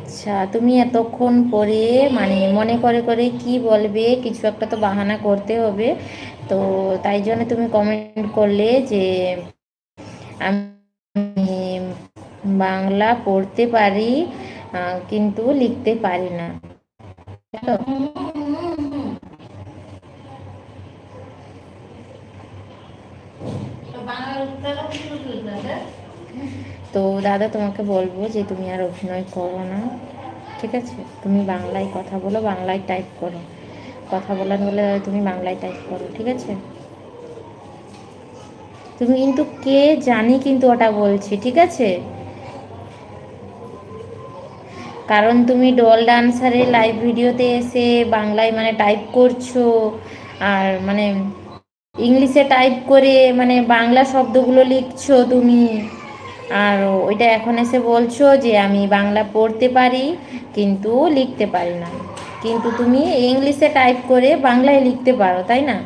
আচ্ছা, তুমি এতক্ষণ পরে মানে মনে করে করে কি বলবে, কিছু একটা তো বাহানা করতে হবে। তো তাই জন্য তুমি কমেন্ট করলে যে আমি বাংলা পড়তে পারি কিন্তু লিখতে পারি না। তো তো দাদা তোমাকে বলবো যে তুমি আর অভিনয় করো না, ঠিক আছে? তুমি বাংলায় কথা বলো, বাংলায় টাইপ করো। কথা বলার হলে তুমি বাংলায় টাইপ করো, ঠিক আছে? তুমি কিন্তু কে জানি কিন্তু ওটা বলছি, ঠিক আছে? কারণ তুমি ডল ডান্সারের লাইভ ভিডিওতে এসে বাংলায় মানে টাইপ করছো, আর মানে ইংলিশে টাইপ করে মানে বাংলা শব্দগুলো লিখছো তুমি। আর ওইটা এখন এসে বলছো যে আমি বাংলা পড়তে পারি কিন্তু লিখতে পারি না। কিন্তু তুমি ইংলিশে টাইপ করে বাংলায় লিখতে পারো, তাই না?